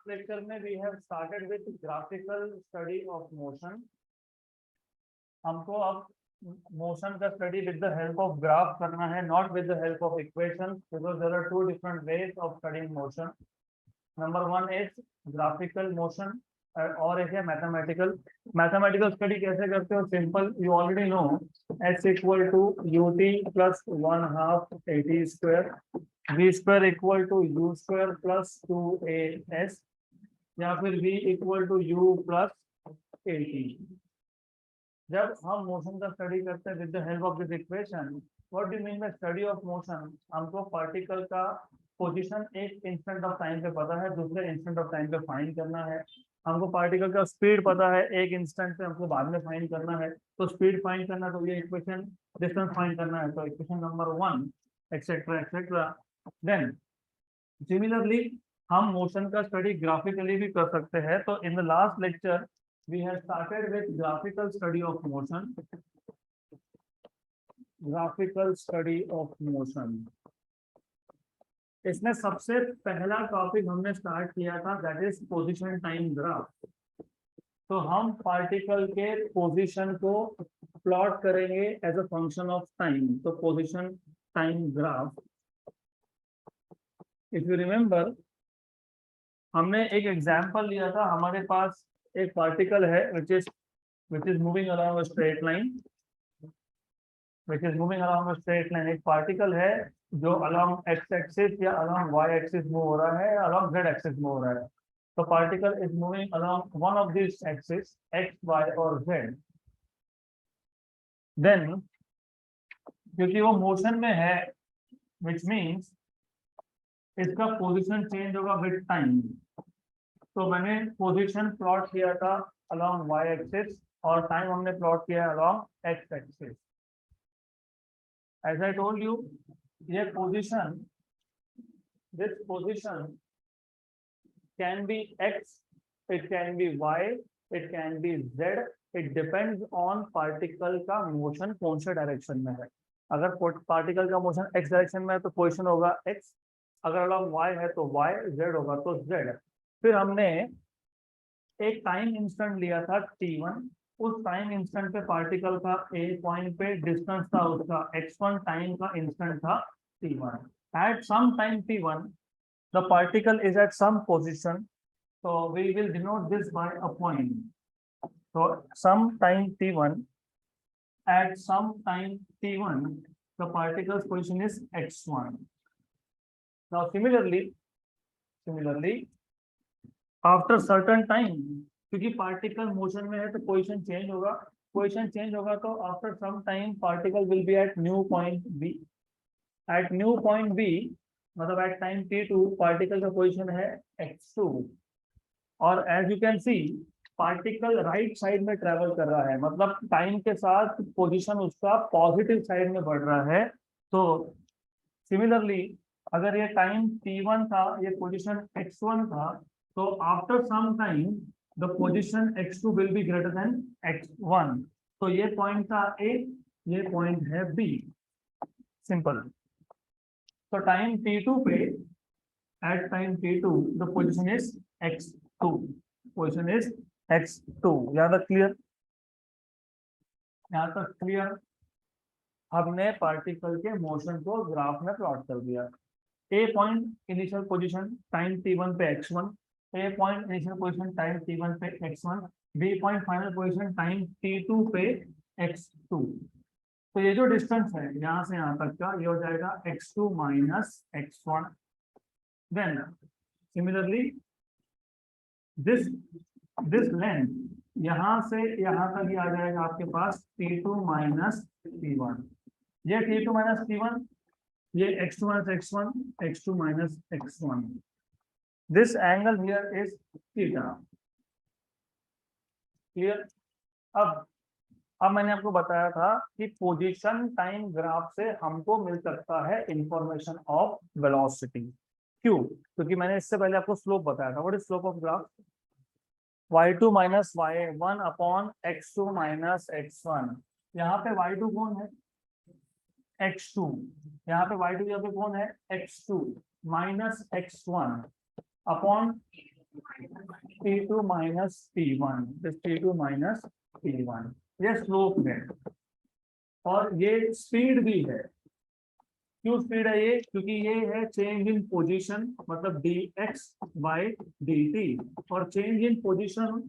Last lecture में we have started with graphical study of motion. हमको अब motion का study with the help of graph करना है, not with the help of equations, because there are two different ways of studying motion. Number one is graphical motion और एक है mathematical. Mathematical study कैसे करते हो? Simple, you already know S equal to U T plus 1/2 A T square, v square equal to you square plus 2as, या फिर v equal to U plus 80। जब हम मोशन का स्टडी करते हैं with the help of this equation, what do mean by study of motion? हमको particle का position एक इंस्टेंट ऑफ टाइम पे पता है, दूसरे इंस्टेंट ऑफ टाइम पे फाइंड करना है। हमको पार्टिकल का स्पीड पता है, एक इंस्टेंट पे हमको बाद में फाइंड करना है। तो स्पीड फाइंड करना तो ये इक्वेशन, डिस्टेंस फाइंड करना है तो equation number 1, etcetera etcetera. Then similarly हम मोशन का स्टडी ग्राफिकली भी कर सकते हैं। तो in the last lecture we have started with graphical study of motion. Graphical study of motion. इसमें सबसे पहला टॉपिक हमने स्टार्ट किया था, that is position time graph. तो हम पार्टिकल के पोजीशन को प्लॉट करेंगे as a function of time. तो position time graph, if you remember, हमने एक एग्जांपल लिया था। हमारे पास एक पार्टिकल है which is moving along a straight line, एक पार्टिकल है जो along x एक्सिस या along y एक्सिस मूव हो रहा है, along z एक्सिस मूव हो रहा है। तो particle is moving along one of these axis x, y और z। देन क्योंकि वो मोशन में है, which means इसका पोजीशन चेंज होगा विद टाइम। तो मैंने पोजीशन प्लॉट किया था अलोंग y एक्सिस और टाइम हमने प्लॉट किया along x axis. As I told you, ये पोजीशन, this position can be x, it can be y, it can be z, it depends on particle का motion कौन से डायरेक्शन में है। अगर पार्टिकल का मोशन x डायरेक्शन में है तो पोजीशन होगा x, अगर अलोंग y है तो y, z होगा तो z। फिर हमने एक टाइम इंस्टेंट लिया था t1। उस टाइम इंस्टेंट पे पार्टिकल का a पॉइंट पे डिस्टेंस था उसका x1, टाइम का इंस्टेंट था t1। At some time t1 the particle is at some position, so we will denote this by a point. So some time t1, at some time t1 the particle's position is x1. Now similarly after certain time, क्योंकि particle motion में है तो position change होगा, तो after some time particle will be at new point B. At new point B मतलब at time t2 particle का position है x2। और as you can see particle right side में ट्रेवल कर रहा है, मतलब टाइम के साथ पोजीशन उसका पॉजिटिव साइड में बढ़ रहा है। तो सिमिलरली अगर ये टाइम t1 था, ये पोजीशन x1 था, तो after some time the position x2 will be greater than x1। तो ये पॉइंट था A, ये पॉइंट है B। सिंपल। तो टाइम t2 पे, at time t2 the position is x2, यहाँ तक क्लियर? यहाँ तक क्लियर? हमने पार्टिकल के मोशन को ग्राफ में प्लॉट कर दिया। A point initial position time t1 पे x1, A point initial position time t1 पे x1, B point final position time t2 पे x2। तो ये जो डिस्टेंस है यहाँ से यहाँ तक का, ये हो जाएगा x2 minus x1। Then similarly this length यहाँ से यहाँ तक ही आ जाएगा आपके पास t2 माइनस t1। ये t2 माइनस t1, ये x2 minus x1, x2 minus x1। This angle here is theta. Clear? अब मैंने आपको बताया था कि पोजीशन टाइम ग्राफ से हमको मिल सकता है इंफॉर्मेशन ऑफ वेलोसिटी। क्यों? क्योंकि मैंने इससे पहले आपको स्लोप बताया था। What is slope of graph? y2 minus y1 upon x2 minus x1। यहाँ पे y2 कौन है? x2। यहाँ पे y2 यहाँ पे कौन है? x2 minus x1 upon T2 minus T1, this T2 minus T1, ये स्लोप है और ये स्पीड भी है। क्यों स्पीड है ये? क्योंकि ये है चेंज इन पोजीशन, मतलब dx बाई dt, और change in position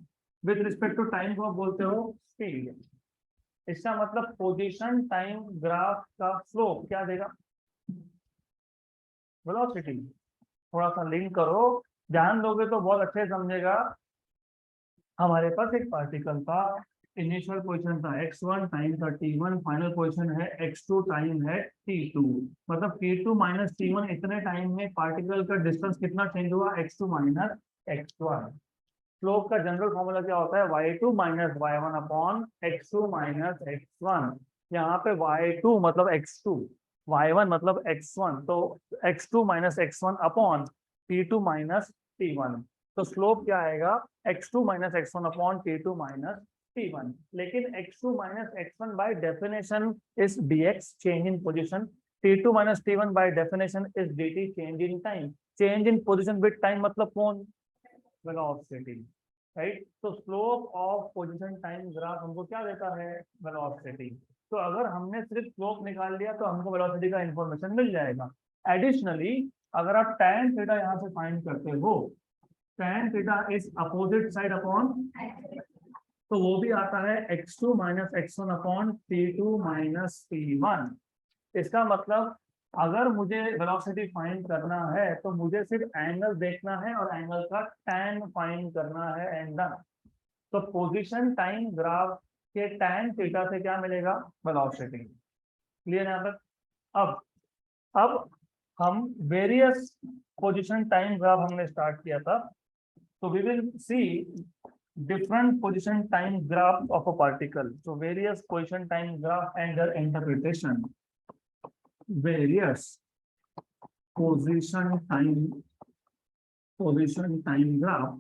with respect to time को आप बोलते हो स्पीड। इसका मतलब पोजीशन टाइम ग्राफ का स्लोप क्या देगा? वेलोसिटी। थोड़ा सा लिंक करो, ध्यान दोगे तो बहुत अच्छे समझेगा। हमारे पास एक पार्टिकल था, इनिशियल पोजीशन था x1, टाइम था t1, फाइनल पोजीशन है x2, टाइम है t2। मतलब t2 माइनस t1, इतने टाइम में पार्टिकल का डिस्टेंस कितना चेंज हुआ? x2 minus x1। स्लोप का जनरल फॉर्मूला क्या होता है? y2 minus y1 upon x2 minus x1। यहाँ पे y2 मतलब x2, y1 मतलब x1, तो x2 minus x1 upon t2 minus t1। तो स्लोप क्या आएगा? x2 minus x1 upon t2 minus t1। लेकिन x2 minus x1 by definition is dx, change in position. t2 minus t1 by definition is dt, change in time. Change in position with time मतलब कौन? Velocity, right. तो slope of position time graph हमको क्या देता है? Velocity. तो अगर हमने सिर्फ स्लोप निकाल लिया तो हमको वेलोसिटी का इंफॉर्मेशन मिल जाएगा। एडिशनली अगर आप tan थीटा यहाँ से फाइंड करते हो, tan theta is opposite side upon, तो वो भी आता है x2 minus x1 upon t2 minus t1। इसका मतलब अगर मुझे वेलोसिटी फाइंड करना है तो मुझे सिर्फ एंगल देखना है और एंगल का tan फाइंड करना है, एंड डन। तो पोजीशन टाइम ग्राफ के tan थीटा से क्या मिलेगा? वेलोसिटी। क्लियर यहाँ पर? अब हम वेरियस पोजीशन टाइम ग्राफ हमने स्टार्ट किया था, तो we will see different position time graph of a particle. So various position time graph and their interpretation. Various position time graph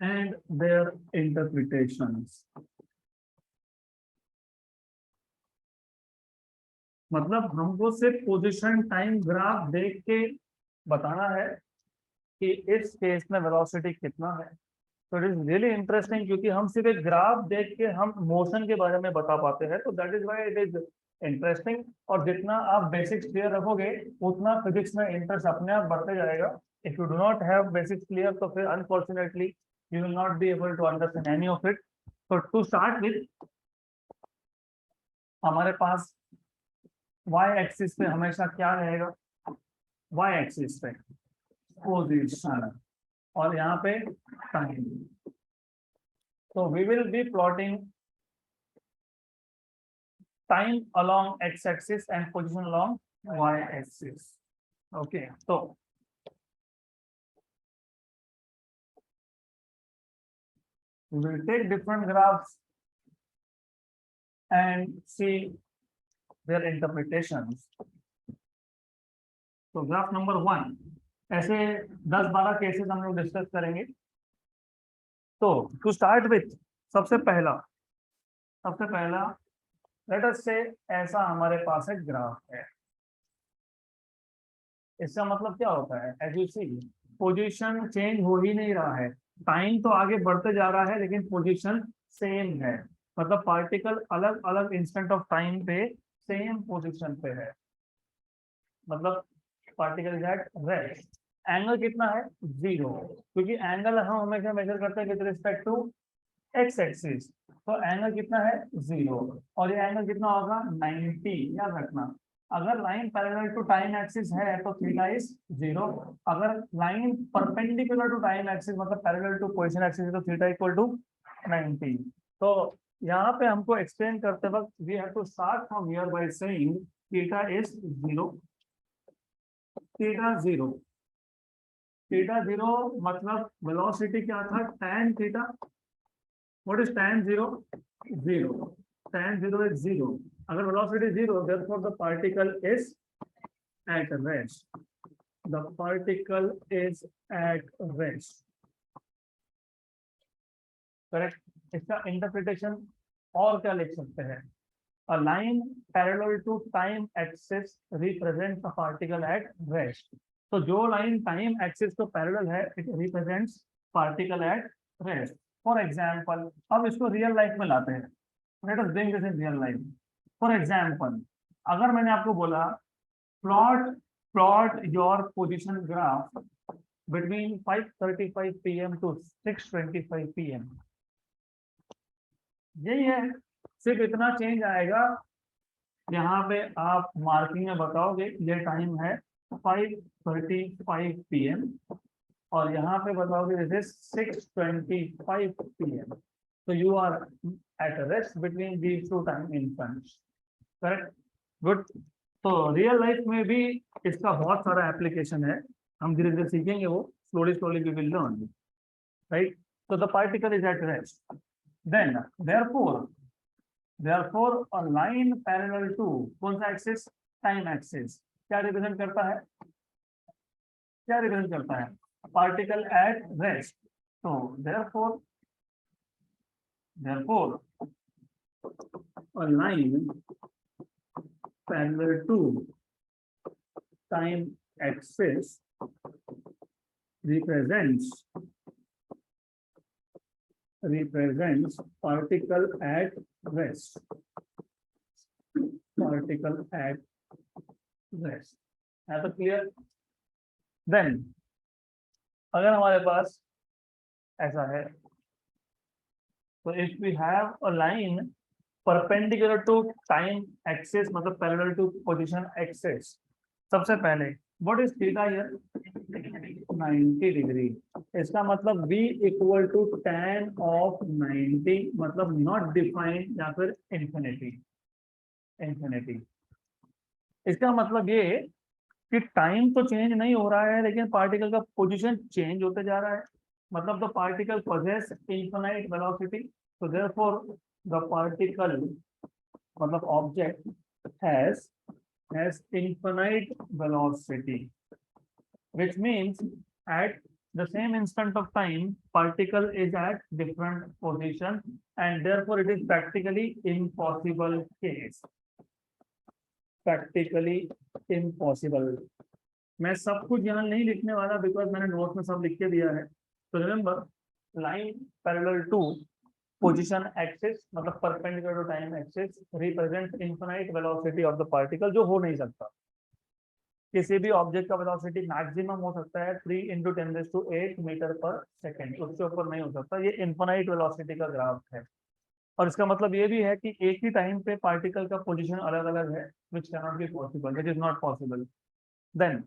and their interpretations. मतलब हमको सिर्फ पोजीशन टाइम ग्राफ देख के बताना है कि इस केस में वेलोसिटी कितना है। तो इट इज रियली इंटरेस्टिंग, क्योंकि हम सिर्फ एक ग्राफ देख के हम मोशन के बारे में बता पाते हैं, तो that is why it is interesting. और जितना आप बेसिक्स क्लियर रखोगे उतना फिजिक्स में इंटरेस्ट अपने आप बढ़ते जाएगा। If you do not have basics clear तो फिर unfortunately you will not be able to understand any of it. तो टू स्टार्ट विथ, हमारे पास वाई एक्सिस पे हमेशा क्या रहेगा? वाई एक्सिस पे पोजीशन और यहाँ पे टाइम। तो we will be plotting time along x-axis and position along y-axis. Okay, so we will take different graphs and see their interpretations. तो ग्राफ नंबर 1, ऐसे 10-12 केसेस हम लोग डिस्कस करेंगे। तो टू स्टार्ट विथ, सबसे पहला लेट अस से ऐसा हमारे पास एक ग्राफ है। इसका मतलब क्या होता है? As you see, position change हो ही नहीं रहा है, टाइम तो आगे बढ़ते जा रहा है लेकिन पोजीशन सेम है। मतलब पार्टिकल अलग अलग इंस्टेंट ऑफ टाइम पे सेम पोजीशन पे है, मतलब particle is at rest. Angle कितना है? 0, क्योंकि एंगल हम हमेशा मेजर करते हैं with respect to X axis. तो एंगल कितना है? 0। और ये एंगल कितना होगा? 90। याद रखना, अगर line parallel to time axis है तो थीटा इज 0। अगर line perpendicular to time axis मतलब पैरेलल टू पोजीशन एक्सिस है तो थीटा इक्वल टू 90। तो यहाँ पे हमको एक्सप्लेन करते वक्त we have to start from here by saying theta is 0। Theta 0 मतलब वेलोसिटी क्या था? tan theta. What is tan 0? 0। tan 0 is 0. अगर velocity 0, therefore the particle is at rest. The particle is at rest. Correct. इसका interpretation और क्या लिख सकते हैं? A line parallel to time axis represents a particle at rest. तो जो line time axis को parallel है, it represents particle at rest. For example, अब इसको real life में लाते हैं. Let us bring this in real life. For example, अगर मैंने आपको बोला plot your position graph between 5:35 p.m. to 6:25 p.m. यही है, सिर्फ इतना चेंज आएगा, यहाँ पे आप मार्किंग में बताओगे ये टाइम है 5:35 p.m. और यहाँ पे बताओगे दिस इज 6:25 p.m. तो you are at rest between these two time instants. Correct, good. तो रियल लाइफ में भी इसका बहुत सारा एप्लीकेशन है, हम धीरे धीरे सीखेंगे वो, slowly we will learn, right? So the particle is at rest. Then therefore a line parallel to कौन सा एक्सिस? Time axis. क्या रिप्रेजेंट करता है? क्या रिप्रेजेंट करता है? Particle at rest. तो therefore a line parallel to time axis represents particle at rest. Particle at rest. है तो क्लियर? Then अगर हमारे पास ऐसा है, तो if we have a line perpendicular to time axis, मतलब parallel to position axis, सबसे पहले what is theta here? 90 degree. इसका मतलब v equal to tan of 90, मतलब नॉट डिफाइंड या फिर इंफिनिटी. इसका मतलब ये कि टाइम तो चेंज नहीं हो रहा है, लेकिन पार्टिकल का पोजीशन चेंज होते जा रहा है. मतलब the particle possess infinite velocity. तो देयरफॉर द पार्टिकल, मतलब object has infinite velocity, which means at the same instant of time particle is at different position, and therefore it is practically impossible case. Practically impossible. मैं सब कुछ यहाँ नहीं लिखने वाला, because मैंने नोट में सब लिख के दिया है. तो remember, line parallel to position axis, मतलब perpendicular to time axis, represent infinite velocity of the particle, जो हो नहीं सकता. किसी भी ऑब्जेक्ट का वेलोसिटी मैक्सिमम हो सकता है 3 × 10⁸ मीटर पर सेकेंड, उससे ऊपर नहीं हो सकता. ये इनफिनाइट वेलोसिटी का ग्राफ है. और इसका मतलब ये भी है कि एक ही टाइम पे पार्टिकल का पोजीशन अलग अलग है, which can not be possible, it is not possible. Then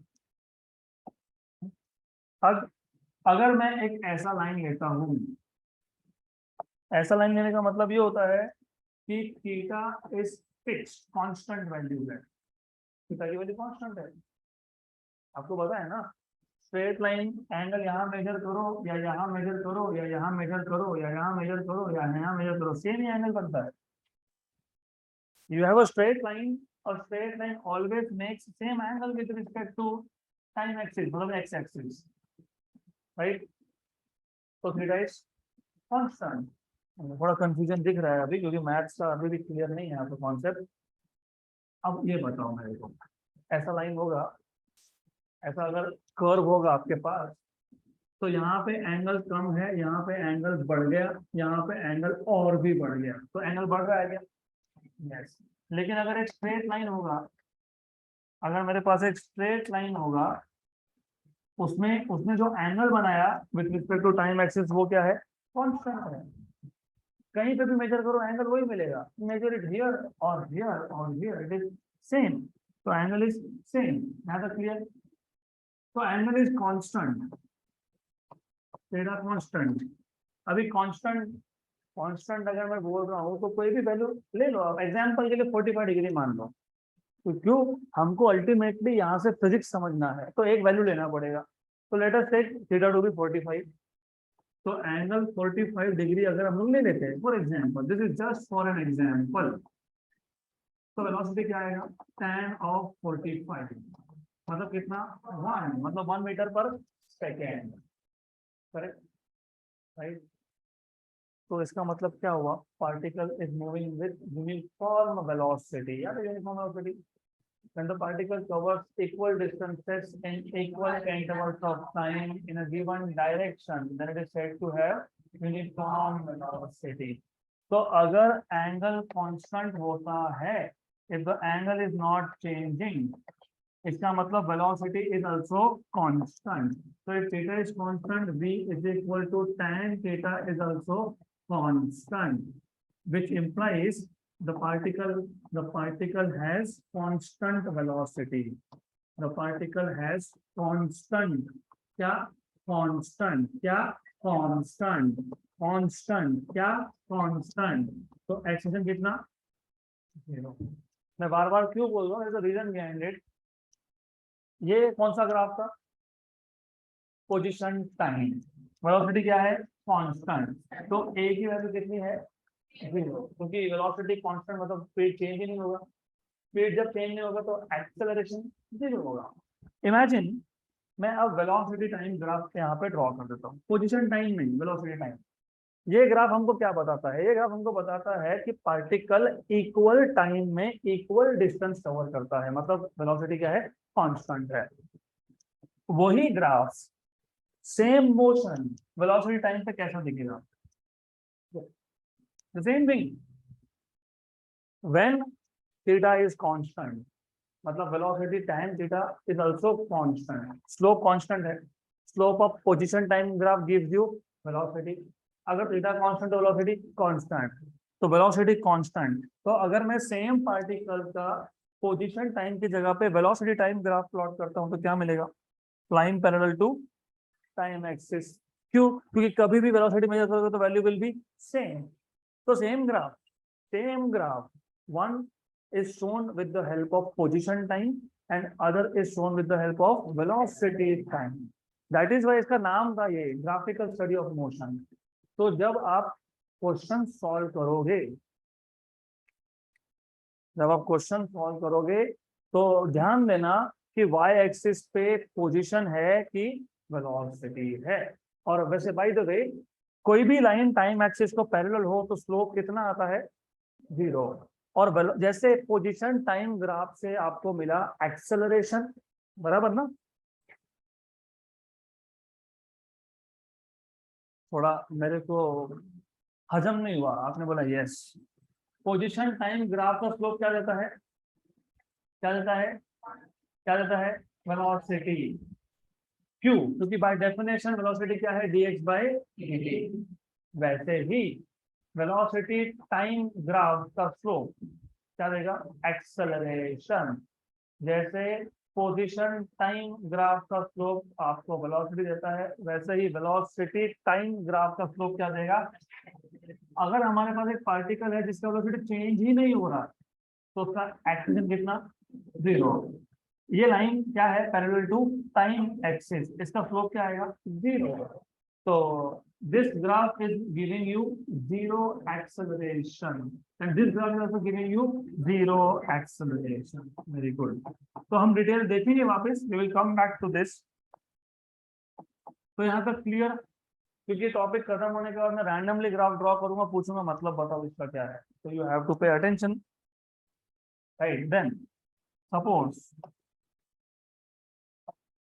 अगर मैं एक ऐसा लाइन लेता हूं, ऐसा लाइन लेने का मतलब ये होता है कि theta is fixed, constant value है. थीटा की वैल्यू कांस्टेंट है, आपको पता है ना. स्ट्रेट लाइन एंगल यहाँ मेजर करो या यहाँ मेजर करो या यहाँ मेजर करो या यहाँ मेजर करो या यहाँ मेजर करो, सेम ही एंगल बनता है. You have a straight line, और straight line always makes same angle with respect to time axis, मतलब एक्स एक्सिस, राइट. तो थीटा इज कांस्टेंट. थोड़ा कंफ्यूजन दिख रहा है अभी, क्योंकि मैथ्स का अभी भी क्लियर नहीं है आपको कॉन्सेप्ट. अब ये बताओ मेरे को, ऐसा लाइन होगा, ऐसा अगर कर्व होगा आपके पास, तो यहाँ पे एंगल कम है, यहाँ पे एंगल बढ़ गया, यहाँ पे एंगल और भी बढ़ गया, तो एंगल बढ़ रहा है क्या? यस. लेकिन अगर एक स्ट्रेट लाइन होगा, अगर मेरे पास एक स्ट्रेट लाइन होगा, उसने जो एंगल बनाया with respect to time axis, वो क्या है? कांस्टेंट है. कहीं पे भी मेजर करो एंगल वही मिलेगा. मेजर इट हियर और हियर और हियर, इट इज सेम. तो एंगल इज सेम. यहाँ तक क्लियर? तो angle is constant, theta constant. अभी कांस्टेंट अगर मैं बोल रहा हूँ, तो कोई भी वैल्यू ले लो आप. एग्जांपल के लिए 45 डिग्री मान लो. तो क्यों, हमको अल्टीमेटली यहाँ से फिजिक्स समझना है, तो एक वैल्यू लेना पड़ेगा. तो let us take theta to be 45. तो एंगल 45 डिग्री अगर हम लोग ले लेते हैं for example, this is just for an example, तो वेलोसिटी क्या आएगा? tan ऑफ 45, मतलब कितना? 1, मतलब 1 metre per second. Correct, right. तो इसका मतलब क्या हुआ, particle is moving with uniform velocity, या uniform velocity when the particle covers equal distances in equal intervals of time in a given direction, then it is said to have uniform velocity. तो अगर angle constant होता है, if the angle is not changing, इसका मतलब velocity is also constant. So if theta is constant, v is equal to tan theta is also constant, which implies the particle has constant velocity. The particle has constant, क्या constant, क्या constant, constant, क्या constant. तो accession कितना, 0. मैं बार बार क्यों बोल रहा हूँ, रीजन बिहाइंड इट. ये कौन सा ग्राफ था, पोजीशन टाइम, वेलोसिटी क्या है, कांस्टेंट. तो ए की वैल्यू कितनी है, 0, क्योंकि वेलोसिटी कांस्टेंट मतलब स्पीड चेंज ही नहीं होगा. स्पीड जब चेंज नहीं होगा तो एक्सेलरेशन 0 होगा. इमेजिन मैं अब वेलोसिटी टाइम ग्राफ यहाँ पे ड्रॉ कर देता हूँ, पोजीशन टाइम नहीं, वेलोसिटी टाइम. ये ग्राफ हमको क्या बताता है, ये ग्राफ हमको बताता है कि पार्टिकल इक्वल टाइम में इक्वल डिस्टेंस कवर करता है, मतलब वेलोसिटी क्या है, कांस्टेंट है. वही graph same motion velocity time पे कैसा दिखेगा, the same thing when theta is constant, मतलब velocity time theta is also constant, slope constant है, slope of position time graph gives you velocity. अगर theta constant तो velocity constant, तो velocity constant. तो अगर मैं सेम पार्टिकल का position time की जगह पे वेलोसिटी टाइम ग्राफ प्लॉट करता हूं तो क्या मिलेगा, line parallel to time axis. क्यों, क्योंकि कभी भी वेलोसिटी मेजर करोगे तो वैल्यू विल बी सेम. तो same graph, one is shown with the help of position time and other is shown with the help of velocity time. That is why इसका नाम था ये graphical study of motion. तो जब आप question solve करोगे, तो ध्यान देना कि y एक्सिस पे पोजीशन है कि वेलोसिटी है. और वैसे बाय द वे, कोई भी लाइन टाइम एक्सिस को पैरेलल हो तो स्लोप कितना आता है, 0. और जैसे पोजीशन टाइम ग्राफ से आपको मिला एक्सेलरेशन, बराबर ना, थोड़ा मेरे को हजम नहीं हुआ, आपने बोला यस. पोजीशन टाइम ग्राफ का स्लोप क्या देता है, वेलोसिटी. क्यों, क्योंकि बाय डेफिनेशन वेलोसिटी क्या है, dx by dt. वैसे ही वेलोसिटी टाइम ग्राफ का स्लोप क्या देगा, एक्सेलरेशन. जैसे पोजीशन टाइम ग्राफ का स्लोप आपको वेलोसिटी देता है, वैसे ही वेलोसिटी टाइम ग्राफ का स्लोप क्या देगा. अगर हमारे पास एक पार्टिकल है जिसका वेलोसिटी चेंज ही नहीं हो रहा, तो उसका एक्सेलरेशन कितना, 0. ये लाइन क्या है, पैरेलल टू टाइम एक्सिस, इसका स्लोप क्या आएगा, 0. तो this graph is giving you 0 acceleration and this graph is also giving you 0 acceleration. Very good. तो हम डिटेल देखेंगे वापस, we will come back to this. तो यहाँ तक क्लियर, क्योंकि टॉपिक खत्म होने के बाद मैं रैंडमली ग्राफ ड्रॉ करूंगा, पूछूंगा मतलब बताओ इसका क्या है. तो you have to pay attention, right. Then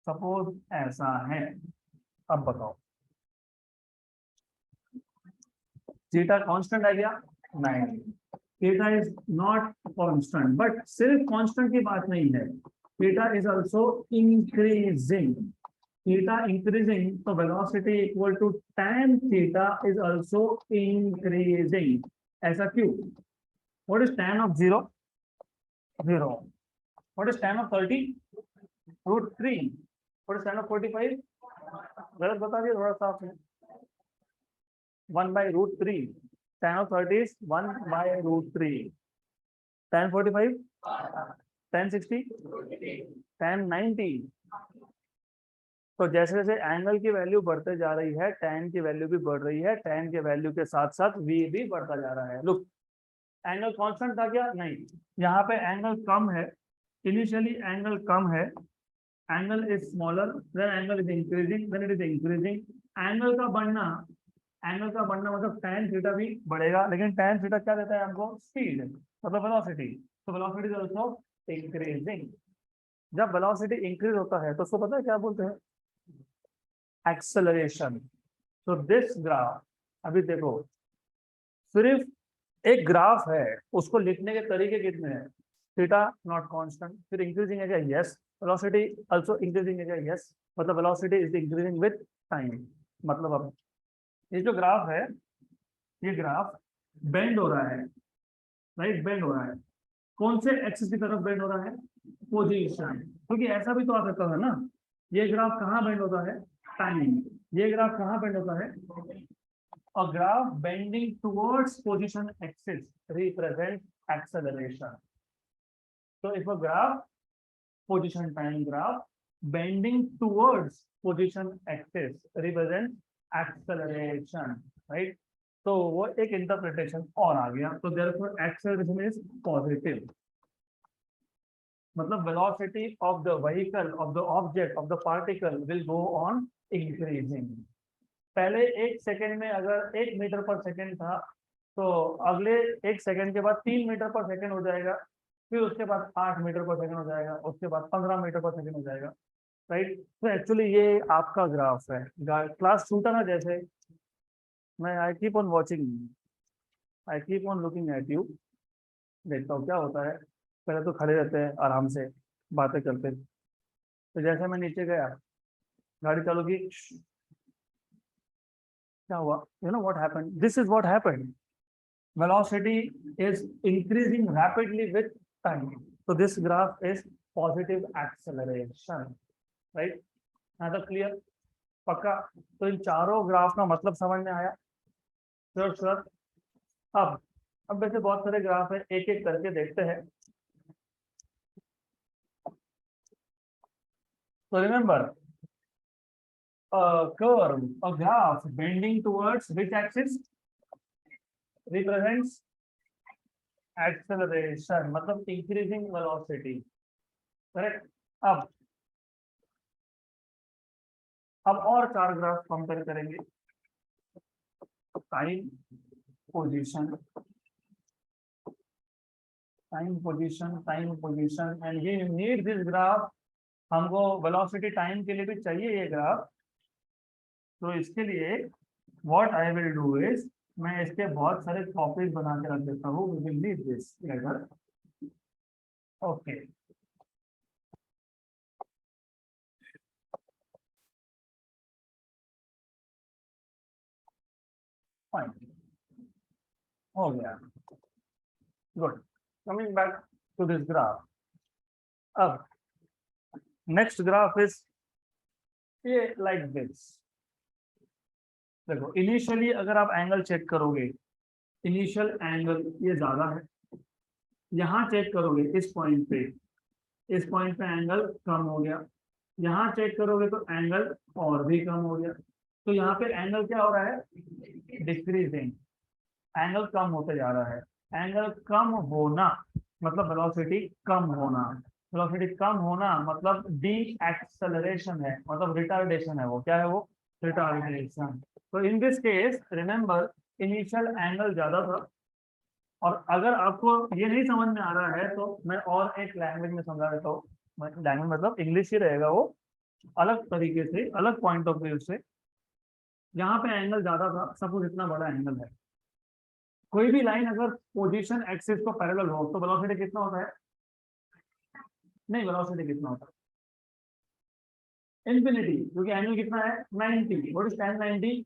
suppose ऐसा है, अब बताओ थीटा कांस्टेंट है क्या, नहीं. Theta is not constant, but सिर्फ कांस्टेंट की बात नहीं है, theta is also increasing. Theta increasing, तो velocity equal to tan theta is also increasing. ऐसा क्यों, what is tan of 0, what is tan of 30, √3. What is tan of 45, गलत बता दिया थोड़ा सा आपने, 1 by √3. tan of 30 is 1 by √3. tan 45, tan 60, tan 90. तो जैसे जैसे एंगल की वैल्यू बढ़ते जा रही है, tan की वैल्यू भी बढ़ रही है, tan के वैल्यू के साथ साथ v भी बढ़ता जा रहा है. लुक, एंगल कांस्टेंट था क्या, नहीं. यहाँ पे एंगल कम है, इनिशियली एंगल कम है, angle is smaller, then angle is increasing, then it is increasing. Angle का बढ़ना एंगल का बढ़ना मतलब tan थीटा भी बढ़ेगा, लेकिन tan थीटा क्या देता है हमको? स्पीड, मतलब वेलोसिटी। तो वेलोसिटी इज आल्सो इंक्रीजिंग। जब वेलोसिटी इंक्रीज होता है तो उसको पता है क्या बोलते हैं? एक्सेलरेशन। तो दिस ग्राफ, अभी देखो, सिर्फ एक ग्राफ है, उसको लिखने के तरीके कितने हैं? थीटा नॉट कांस्टेंट, फिर इंक्रीजिंग है क्या? यस। वेलोसिटी आल्सो इंक्रीजिंग है क्या? यस। मतलब velocity is increasing with time. मतलब अब ये जो ग्राफ है, ये ग्राफ बेंड हो रहा है, राइट? बेंड हो रहा है। कौन से एक्सिस की तरफ बेंड हो रहा है? पोजीशन। क्योंकि ऐसा भी तो आ सकता है ना, ये ग्राफ कहाँ बेंड होता है? टाइम। ये ग्राफ कहाँ बेंड होता है? A graph bending towards position axis represents acceleration. So if a graph, position time graph, bending towards position axis represents acceleration, right? तो वो एक इंटरप्रिटेशन और आ गया। तो therefore acceleration is positive. मतलब velocity of the vehicle, of the object, of the particle will go on increasing. पहले 1 second में अगर 1 मीटर पर सेकेंड था, तो अगले 1 सेकेंड के बाद 3 मीटर पर सेकेंड हो जाएगा, फिर उसके बाद 8 मीटर पर सेकेंड हो जाएगा, उसके बाद 15 मीटर पर सेकेंड हो जाएगा, राइट? तो एक्चुअली ये आपका ग्राफ है। क्लास छूटा ना जैसे, मैं I keep on watching, I keep on looking at you, देखता हूँ क्या होता है। पहले तो खड़े रहते हैं आराम से, बातें करते, तो जैसे मैं नीचे गया, गाड़ी चालू की, क्या हुआ? You know what happened? This is what happened. velocity is increasing rapidly with time. So this graph is positive acceleration, right? now the clear? पक्का? तो इन चारों ग्राफ का मतलब समझ में आया? Sure sure. अब वैसे बहुत सारे ग्राफ है, एक एक करके देखते हैं। तो remember, curve, a graph bending towards which axis represents acceleration, मतलब increasing velocity, करेक्ट? अब और 4 ग्राफ कंपेयर करेंगे। Time position, time position, time position, and we need this graph. हमको वेलोसिटी टाइम के लिए भी चाहिए ये ग्राफ। तो इसके लिए what I will do is, मैं इसके बहुत सारे कॉपीज बना के रख देता हूँ। We will need this later. Okay, fine, हो गया, good. Coming back to this graph, अब नेक्स्ट ग्राफ इज ये लाइक दिस। देखो, इनिशियली अगर आप एंगल चेक करोगे, इनिशियल एंगल ये ज्यादा है। यहाँ चेक करोगे इस पॉइंट पे, इस पॉइंट पे एंगल कम हो गया। यहाँ चेक करोगे तो एंगल और भी कम हो गया। तो यहाँ पे एंगल क्या हो रहा है? डिक्रीजिंग, एंगल कम होते जा रहा है। एंगल कम होना मतलब वेलोसिटी कम होना। वेलोसिटी कम होना मतलब डी एक्सेलरेशन है, मतलब रिटार्डेशन है। वो क्या है? वो रिटार्डेशन। तो in this case remember, initial angle ज्यादा था। और अगर आपको ये नहीं समझ में आ रहा है तो मैं और एक लैंग्वेज में समझा देता हूँ। लैंग्वेज मतलब इंग्लिश ही रहेगा वो, अलग तरीके से, अलग पॉइंट ऑफ व्यू से। यहाँ पे एंगल ज्यादा था, सपोज इतना बड़ा एंगल है। कोई भी लाइन अगर पोजीशन एक्सिस को पैरेलल हो तो वेलोसिटी कितना होता है? नहीं, वेलोसिटी कितना होता है? इंफिनिटी, क्योंकि एंगल कितना है? 90। What is tan 90?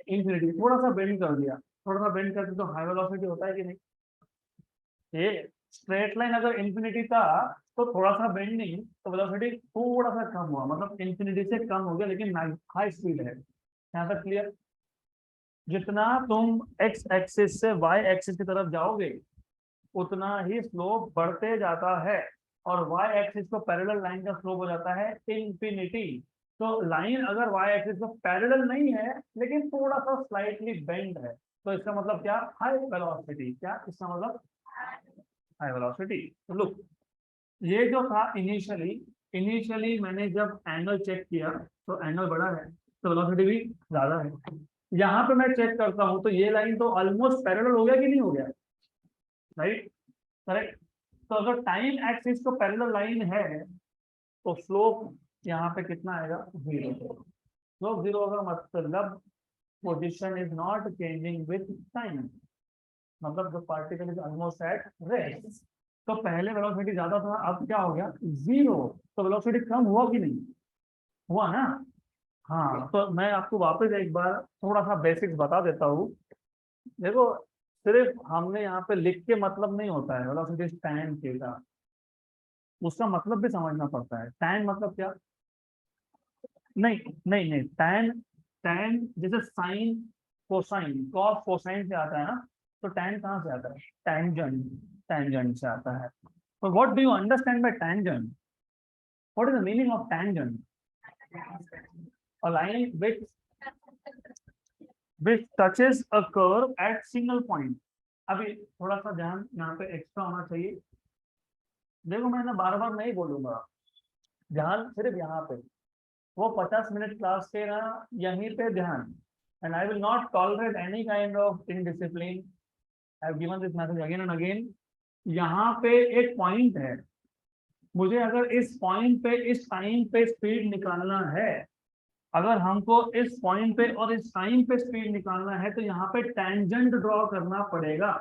इंफिनिटी। थोड़ा सा बेंड कर दिया, थोड़ा सा बेंड करते तो हाई वेलोसिटी होता है कि नहीं? ये स्ट्रेट लाइन अगर इंफिनिटी था तो थोड़ा सा बेंडिंग तो वेलोसिटी थोड़ा सा कम हुआ, मतलब इंफिनिटी से कम हो गया, लेकिन हाई स्पीड है। यहाँ तक क्लियर? जितना तुम एक्स एक्सिस से वाई एक्सिस की तरफ जाओगे उतना ही स्लोप बढ़ते जाता है, और वाई एक्सिस को पैरेलल लाइन का स्लोप हो जाता है इंफिनिटी। तो लाइन अगर वाई एक्सिस को पैरेलल नहीं है लेकिन थोड़ा सा स्लाइटली बेंड है, तो इसका मतलब क्या? High velocity. क्या इसका मतलब? High velocity. तो लुक, ये जो था इनिशियली, इनिशियली मैंने जब एंगल चेक किया तो एंगल बड़ा है तो वेलोसिटी भी ज्यादा है। यहाँ पे मैं चेक करता हूँ तो ये लाइन तो ऑलमोस्ट पैरेलल हो गया कि नहीं हो गया, राइट, करेक्ट। तो अगर टाइम एक्सिस को पैरेलल लाइन है तो स्लोप यहाँ पे कितना आएगा, 0। स्लोप 0 होगा मतलब position is not changing with time, मतलब the particle is almost at rest. तो पहले वेलोसिटी ज्यादा था, अब क्या हो गया, 0। तो वेलोसिटी कम हुआ कि नहीं हुआ ना। हाँ, तो मैं आपको वापस एक बार थोड़ा सा बेसिक्स बता देता हूँ। देखो, सिर्फ हमने यहाँ पे लिख के मतलब नहीं होता है वेलोसिटी टाइम थीटा, उसका मतलब भी समझना पड़ता है। टैन मतलब क्या, नहीं नहीं नहीं, टैन, टैन जैसे साइन कोसाइन, कॉस कोसाइन से आता है ना, तो टैन कहाँ से आता है, टैंजेंट, टैंजेंट से आता है। तो what do you understand by tangent, what is the meaning of tangent? A line which touches a curve at single point। अभी थोड़ा सा ध्यान यहाँ पे एक्स्ट्रा होना चाहिए। देखो, मैं ना बार बार नहीं बोलूंगा, ध्यान सिर्फ यहाँ पे, वो 50 मिनट क्लास के ना यहीं पे ध्यान। And I will not tolerate any kind of indiscipline, I have given this message again and again. यहाँ पे एक पॉइंट है, मुझे अगर इस पॉइंट पे इस टाइम पे स्पीड निकालना है, अगर हमको इस पॉइंट पे और इस टाइम पे स्पीड निकालना है तो यहाँ पे टेंजेंट ड्रॉ करना पड़ेगा।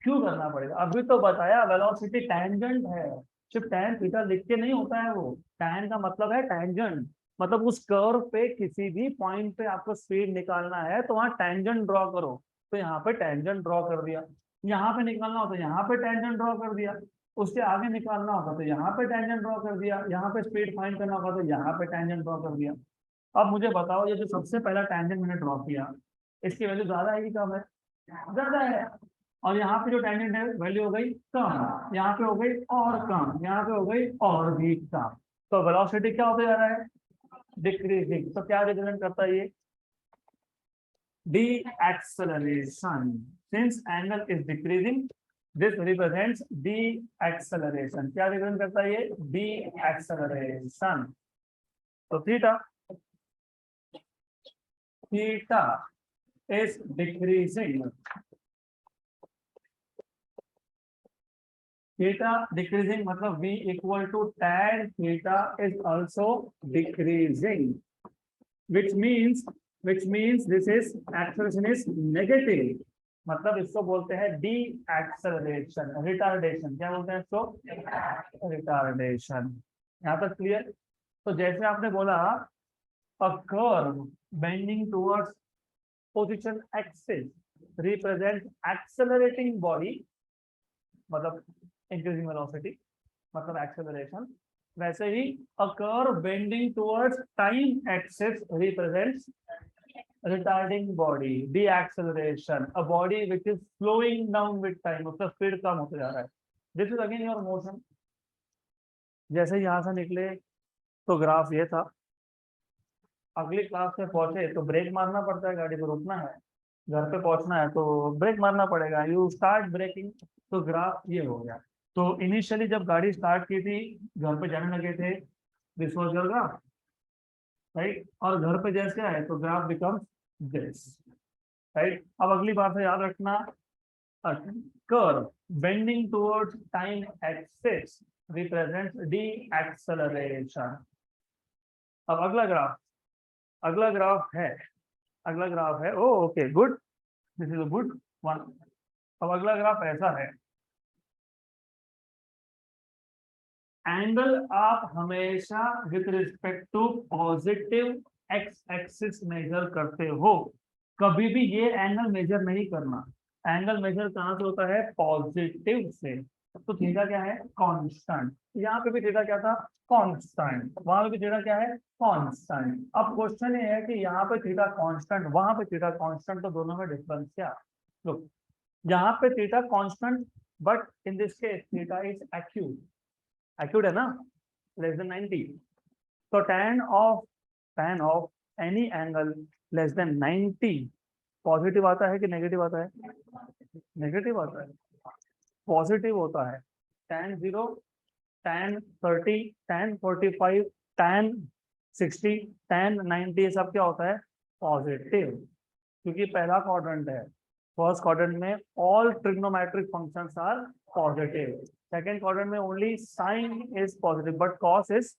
क्यों करना पड़ेगा, अभी तो बताया वेलोसिटी टेंजेंट है, सिर्फ टैन थीटा लिख के नहीं होता है। वो टैन का मतलब है टेंजेंट, मतलब उस कर्व पे किसी भी पॉइंट पे आपको स्पीड निकालना है तो वहां टेंजेंट ड्रॉ करो। तो यहाँ पे टेंजेंट ड्रॉ कर दिया, यहाँ पे निकालना होता है यहाँ पे टेंजेंट ड्रॉ कर दिया, उससे आगे निकालना होगा तो यहाँ पे टेंजेंट ड्रॉ कर दिया, यहाँ पे स्पीड फाइंड करना होगा तो यहाँ पे टेंजेंट ड्रॉ कर दिया। अब मुझे बताओ, ये जो सबसे पहला टेंजेंट मैंने ड्रॉ किया, इसकी वैल्यू ज्यादा है कि कम है, ज्यादा है। और यहाँ पे जो टेंजेंट है वैल्यू हो गई कम, यहाँ पे हो गई और कम, यहाँ पे हो गई और भी कम। तो वेलोसिटी क्या होते जा रहा है, डिक्रीजिंग। तो क्या रिप्रेजेंट करता है ये, D acceleration. Since angle is decreasing, this represents D acceleration. क्या रिप्रेजेंट करता है ये, डी एक्सेलरेशन। तो theta, theta is decreasing, theta decreasing मतलब v equal to tan theta is also decreasing, which means this is acceleration is negative, मतलब इसको बोलते हैं डी एक्सेलरेशन, रिटार्डेशन। क्या बोलते हैं इसको, रिटार्डेशन। यहाँ तक क्लियर। तो जैसे आपने बोला a curve bending towards position axis represents accelerating body, मतलब इंक्रीजिंग वेलोसिटी मतलब एक्सेलरेशन। वैसे ही a curve bending towards time axis represents retarding body, deceleration. A body which is slowing down with time, उसका speed कम होते जा रहा है। This is again your motion. जैसे यहाँ से निकले तो ग्राफ ये था, अगली क्लास में पहुंचे तो ब्रेक मारना पड़ता है, गाड़ी को रुकना है, घर पे पहुंचना है तो ब्रेक मारना पड़ेगा, यू स्टार्ट ब्रेकिंग, तो ग्राफ ये हो गया। तो इनिशियली जब गाड़ी स्टार्ट की थी, घर पे जाने लगे थे, this was your graph, right. और घर पे जैसे आए तो ग्राफ बिकम्स दिस, राइट। अब अगली बार से याद रखना, curve bending towards time axis represents deceleration. अब अगला ग्राफ है, अगला ग्राफ है, oh okay good, this is a good one. अब अगला ग्राफ ऐसा है, एंगल आप हमेशा with respect to positive x axis measure करते हो, कभी भी ये एंगल मेजर नहीं करना। एंगल मेजर कहाँ से होता है, पॉजिटिव से। तो थीटा क्या है, कांस्टेंट। यहाँ पे भी थीटा क्या था, कांस्टेंट, वहां पे भी थीटा क्या है, कांस्टेंट। अब क्वेश्चन ये है कि यहाँ पे थीटा कांस्टेंट, वहां पे थीटा कांस्टेंट, तो दोनों में डिफरेंस क्या। तो यहाँ पे theta constant, but in this case theta is acute, acute है ना, लेस देन 90। तो tan of any angle less than 90 positive आता है कि नेगेटिव आता है, नेगेटिव आता है, पॉजिटिव होता है। tan 0, tan 30, tan 45, tan 60, tan 90 ये सब क्या होता है, पॉजिटिव। क्योंकि पहला क्वाड्रेंट है, फर्स्ट क्वाड्रेंट में all trigonometric functions are positive, second quadrant में only sine is positive but cos is,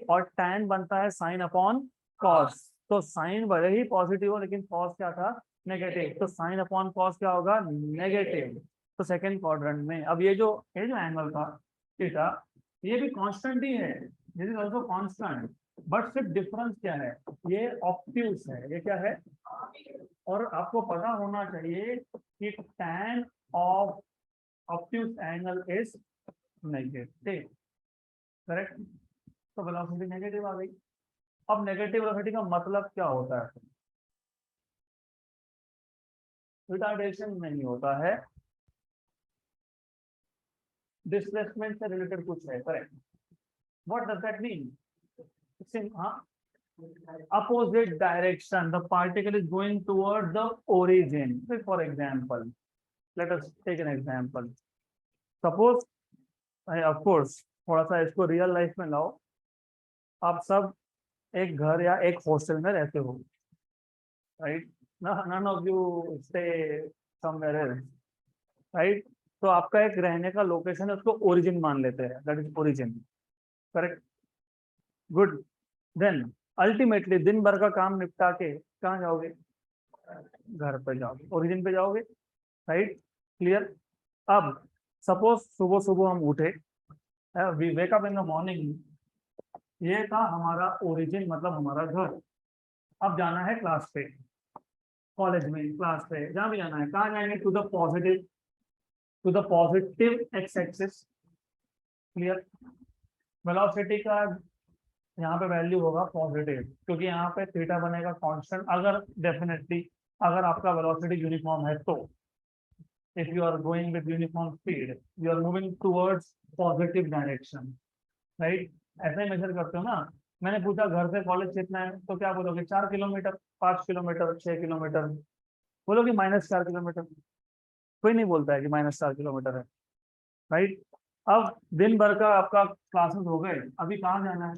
और tan बनता है साइन अपॉन कॉस, तो साइन भले ही पॉजिटिव हो लेकिन कॉस क्या था, नेगेटिव, तो साइन अपॉन कॉस क्या होगा, नेगेटिव। तो सेकंड क्वाड्रेंट में अब ये जो एंगल का थीटा, ये भी कांस्टेंट ही है, this is also constant, but सिर्फ डिफरेंस क्या है, ये ऑब्ट्यूज है, ये क्या है, और आपको पता होना चाहिए कि tan of obtuse angle is negative, correct. तो वेलोसिटी नेगेटिव आ गई। अब नेगेटिव वेलोसिटी का मतलब क्या होता है, रिटार्डेशन नहीं होता है, डिस्प्लेसमेंट से रिलेटेड कुछ है, correct. What does that mean, हाँ, opposite direction, the particle is going towards the origin. For example, let us take an example. Suppose, of course, थोड़ा सा इसको रियल लाइफ में लाओ, आप सब एक घर या एक हॉस्टल में रहते हो, right, none of you stay somewhere else, right, तो आपका एक रहने का लोकेशन है, उसको ओरिजिन मान लेते हैं, that is origin, correct, good. Then ultimately दिन भर का काम निपटा के कहाँ जाओगे, घर पे जाओगे, ओरिजिन पे जाओगे, राइट, क्लियर। अब सपोज सुबह सुबह हम उठे, we wake up in the morning, ये था हमारा ओरिजिन, मतलब हमारा घर। अब जाना है क्लास पे, कॉलेज में, क्लास पे, जहाँ भी जाना है, कहाँ जाएंगे, to the positive x axis, clear. Velocity का यहाँ पे वैल्यू होगा पॉजिटिव, क्योंकि यहाँ पे थीटा बनेगा कांस्टेंट, अगर डेफिनेटली अगर आपका वेलोसिटी यूनिफॉर्म है तो, if you are going with uniform speed, you are moving towards positive direction, right. ऐसे ही मेजर करते हो ना, मैंने पूछा घर से कॉलेज कितना है, तो क्या बोलोगे, 4 किलोमीटर, 5 किलोमीटर, 6 किलोमीटर, बोलोगे -4 किलोमीटर, कोई नहीं बोलता है कि -4 किलोमीटर है, राइट। अब दिन भर का आपका क्लासेस हो गए, अभी कहाँ जाना है,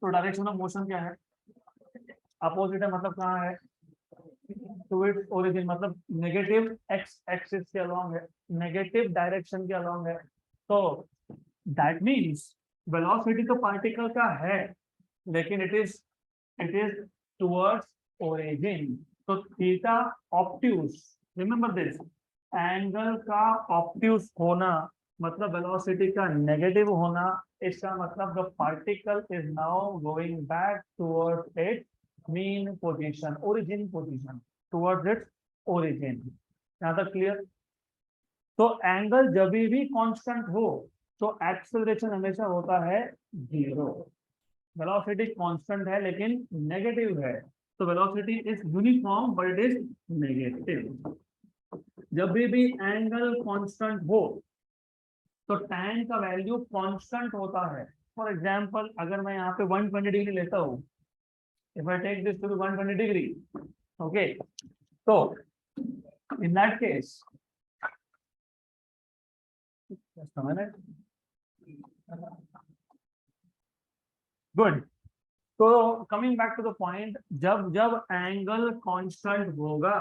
तो डायरेक्शन ऑफ मोशन क्या है, अपोजिट है, मतलब कहाँ है, टू इट्स ओरिजिन, मतलब नेगेटिव एक्स एक्सिस के अलोंग है, नेगेटिव डायरेक्शन के अलोंग है, तो दैट मीन्स वेलोसिटी तो पार्टिकल का है, लेकिन इट इज टुवर्ड्स ओरिजिन, तो theta obtuse, remember this, angle का ऑब्ट्यूज होना मतलब वेलोसिटी का नेगेटिव होना, इसका मतलब the particle is now going back towards it's mean position, origin position, towards its origin. यहाँ तक क्लियर। तो एंगल जब भी कांस्टेंट हो तो एक्सेलरेशन हमेशा होता है 0, वेलोसिटी कांस्टेंट है लेकिन नेगेटिव है, तो velocity is uniform but it is negative. जब भी एंगल कांस्टेंट हो तो tan का वैल्यू कांस्टेंट होता है। फॉर एग्जांपल, अगर मैं यहाँ पे 120 डिग्री लेता हूँ, if I take this to be 120 degree, okay, तो in that case, just a minute, good. तो coming back to the point, जब जब एंगल कांस्टेंट होगा,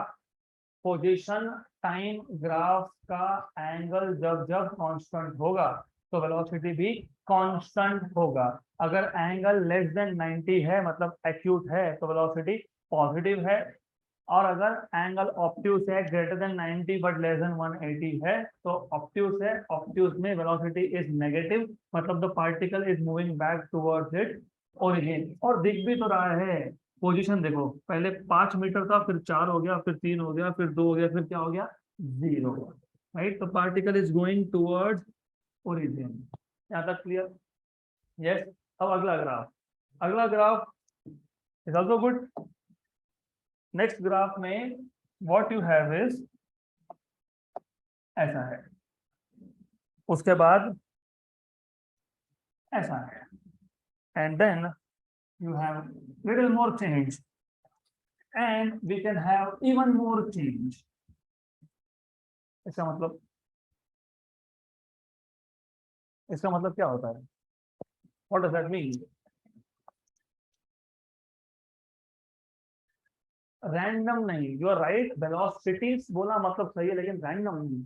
पोजीशन टाइम ग्राफ का एंगल जब जब कांस्टेंट होगा तो वेलोसिटी भी कांस्टेंट होगा। अगर एंगल लेस देन 90 है, मतलब एक्यूट है, तो वेलोसिटी पॉजिटिव है, और अगर एंगल ऑब्ट्यूज है greater than 90 but less than 180 है तो ऑब्ट्यूज है, ऑब्ट्यूज में वेलोसिटी इज नेगेटिव, मतलब the particle is moving back towards it origin. और दिख भी तो रहा है, पोजीशन देखो, पहले 5 मीटर था, फिर 4 हो गया, फिर 3 हो गया, फिर 2 हो गया, फिर क्या हो गया, 0, राइट। तो particle is going towards origin. यहाँ तक क्लियर, यस। अब अगला ग्राफ, अगला graph is also good. Next graph में व्हाट यू हैव इज ऐसा है, उसके बाद ऐसा है, and then you have little more change and we can have even more change। इसका मतलब क्या होता है, what does that mean? Random नहीं, यू आर राइट, वेलोसिटीज बोला मतलब सही है, लेकिन रैंडम नहीं।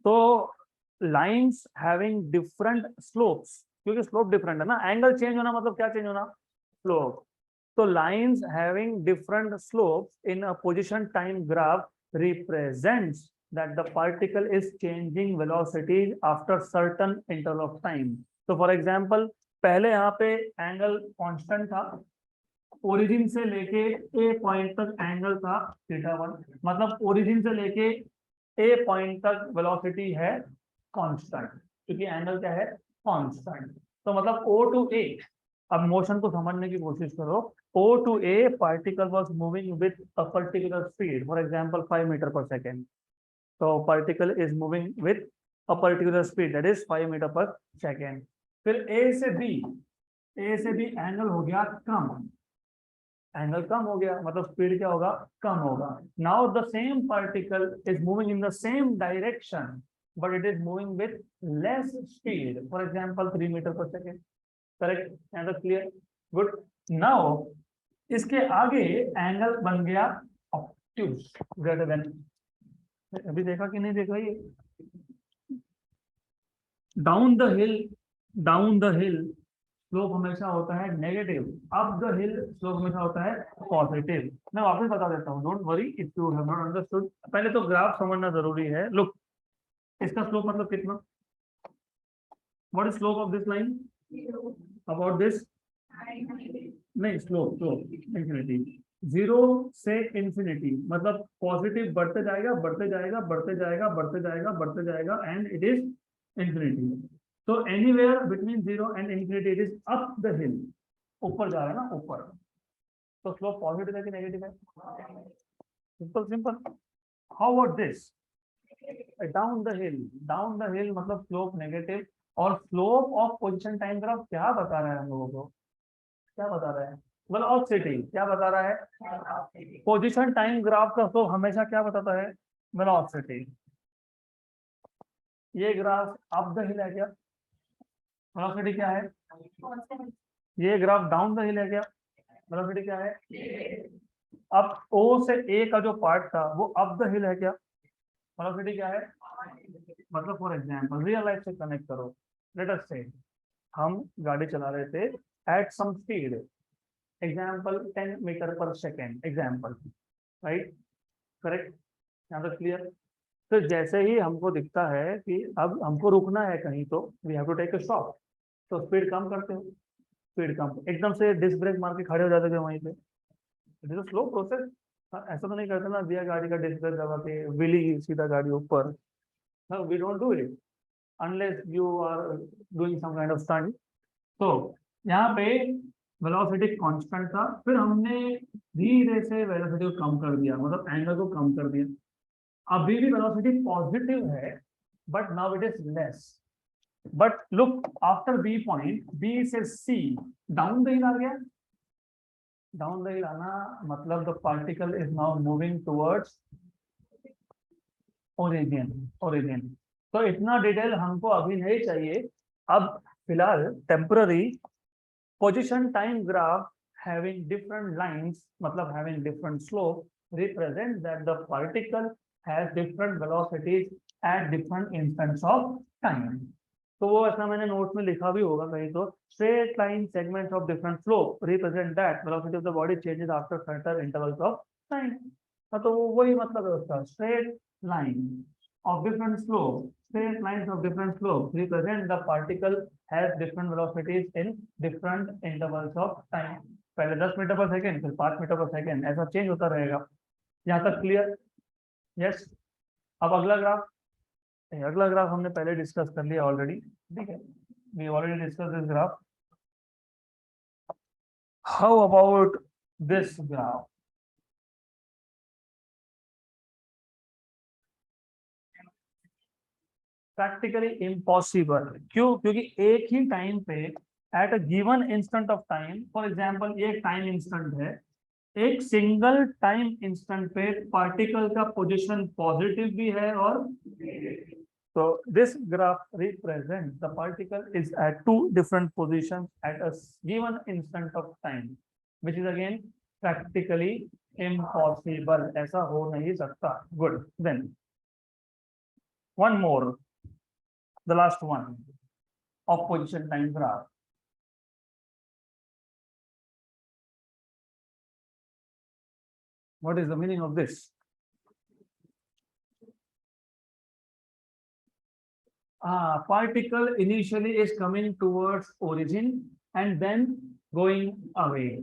तो लाइंस हैविंग डिफरेंट स्लोप्स, क्योंकि स्लोप डिफरेंट है ना, एंगल चेंज होना मतलब क्या चेंज होना, स्लोप। तो lines having different slopes in a position time graph represents that the particle is changing velocity after certain interval of time. तो for example पहले यहाँ पे एंगल कांस्टेंट था, ओरिजिन से लेके ए पॉइंट तक एंगल था थीटा 1, मतलब ओरिजिन से लेके ए पॉइंट तक वेलोसिटी है कांस्टेंट, क्योंकि एंगल क्या है, कांस्टेंट। तो मतलब ओ टू ए, अब मोशन को समझने की कोशिश करो, oh to a particle was moving with a particular speed, for example 5 metre per second. तो particle is moving with a particular speed that is 5 metre per second. फिर ए से बी, ए से बी एंगल हो गया कम, angle कम हो गया मतलब speed क्या होगा, कम होगा। Now the same particle is moving in the same direction but it is moving with less speed, for example 3 meter per second. Correct, and clear, good. Now इसके आगे एंगल बन गया ऑब्ट्यूज ग्रेटर देन, अभी देखा कि नहीं देखा ये, down the hill, down the hill slope हमेशा होता है negative, up the hill slope हमेशा होता है पॉजिटिव। मैं वापस बता देता हूँ, don't worry if you have not understood. पहले तो ग्राफ समझना जरूरी है। लुक, इसका स्लोप मतलब कितना, what is slope of this line, about this, नहीं स्लोप, स्लोप इंफिनिटी, जीरो से इंफिनिटी, मतलब पॉजिटिव बढ़ते जाएगा बढ़ते जाएगा बढ़ते जाएगा बढ़ते जाएगा बढ़ते जाएगा एंड इट इज इंफिनिटी। तो anywhere between zero and infinity it is up the हिल, ऊपर जा रहा है ना, ऊपर। तो स्लोप पॉजिटिव है कि नेगेटिव है, simple simple. How about this, down the hill, down the हिल मतलब स्लोप नेगेटिव। और slope of position time graph क्या बता रहा है हम लोगों को, क्या बता रहा है, वेलोसिटी क्या बता रहा है, पोजीशन टाइम ग्राफ का स्लोप हमेशा क्या बताता है, वेलोसिटी। ये ग्राफ अप द हिल है क्या, वेलोसिटी क्या है, ये ग्राफ डाउन द हिल है क्या, वेलोसिटी क्या है। अब ओ से ए का जो पार्ट था वो अप द हिल है क्या, वेलोसिटी क्या है। मतलब फॉर एग्जांपल रियल लाइफ से कनेक्ट करो, लेट अस से हम गाड़ी चला रहे थे at some speed, example 10 metre per second example, right, correct, यहाँ तक क्लियर। तो जैसे ही हमको दिखता है कि अब हमको रुकना है कहीं, तो we have to take a stop, तो स्पीड कम करते हो, स्पीड कम, एकदम से डिस्क ब्रेक मार के खड़े हो जाते थे वहीं पे, it is a slow process. ऐसा तो नहीं करते ना, दिया गाड़ी का डिस्क ब्रेक दबा के विली सीधा गाड़ी ऊपर, we don't do it unless you are doing some kind of stunt. तो यहाँ पे वेलोसिटी कांस्टेंट था, फिर हमने धीरे से वेलोसिटी को कम कर दिया, मतलब एंगल को कम कर दिया। अभी भी वेलोसिटी पॉजिटिव है but now it is less. But look after B point, B से सी डाउन द हिल आ गया, डाउन द हिल आना मतलब the particle is now moving towards origin, origin. तो इतना डिटेल हमको अभी नहीं चाहिए, अब फिलहाल temporary position time graph having different lines, मतलब having different slope, represent that the particle has different velocities at different instants of time. तो वो ऐसा मैंने नोट में लिखा भी होगा कहीं, तो straight line segments of different slope represent that velocity of the body changes after certain intervals of time. हाँ, तो वही मतलब है उसका, straight line of different slope, straight lines of different slope represent the particle has different velocities in different intervals of time. पहले 10 metre per second, फिर 5 metre per second, ऐसा change होता रहेगा। यहाँ तक क्लियर, यस। अब अगला ग्राफ, अगला ग्राफ हमने पहले डिस्कस कर लिया ऑलरेडी, ठीक है, we already discuss this graph. How about this graph, practically impossible, क्यों, क्योंकि एक ही टाइम पे at a given instant of time, for example ये टाइम इंस्टेंट है, एक सिंगल टाइम इंस्टेंट पे पार्टिकल का पोजीशन पॉजिटिव भी है और, तो this graph represent the particle is at two different positions at a given instant of time, which is again practically impossible, ऐसा हो नहीं सकता। Good, then one more, the last one of position time graph. What is the meaning of this? Particle initially is coming towards origin and then going away.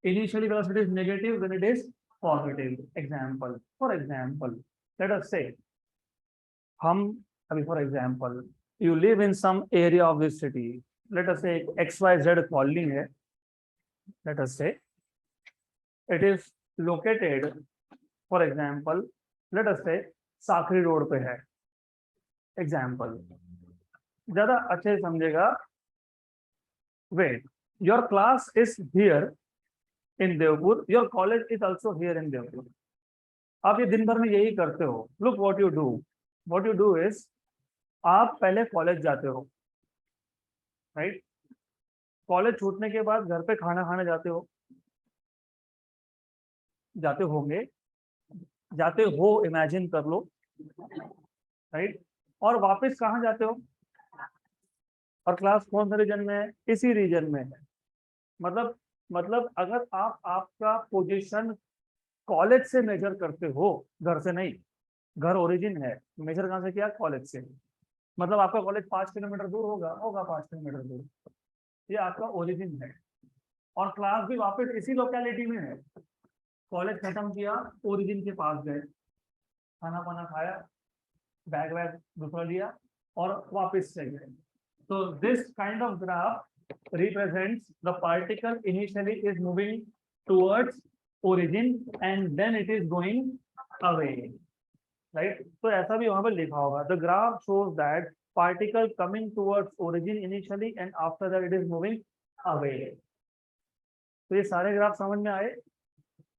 Initially velocity is negative, then it is positive. Example, for example, let us say, for example, you live in some area of this city. Let us say XYZ colony है. Let us say it is located, for example, let us say साखरी road पे है. Example, ज्यादा अच्छे से समझेगा. Wait, your class is here in Devpur, your college is also here in Devpur. आप ये दिन भर में यही करते हो. Look what you do. What you do is, आप पहले कॉलेज जाते हो, राइट? कॉलेज छूटने के बाद घर पे खाना खाने जाते हो, जाते होंगे, जाते हो, इमेजिन कर लो, राइट? और वापस कहाँ जाते हो? और क्लास कौन सा रीजन में है? इसी रीजन में है. मतलब अगर आप आपका पोजीशन कॉलेज से मेजर करते हो, घर से नहीं. घर ओरिजिन है, मेजर कहाँ से किया? कॉलेज से. मतलब आपका कॉलेज 5 किलोमीटर दूर होगा 5 किलोमीटर दूर. ये आपका ओरिजिन है. और क्लास भी वापस इसी लोकेलिटी में है. कॉलेज खत्म किया, ओरिजिन के पास गए, खाना पाना खाया, बैग वैग दूसरा लिया और वापस से गए. So this kind of graph represents the particle initially is moving towards origin and then it is going away, right? So ऐसा भी वहाँ पे लिखा होगा. The graph shows that particle coming towards origin initially and after that it is moving away. तो ये सारे graph समझ में आए?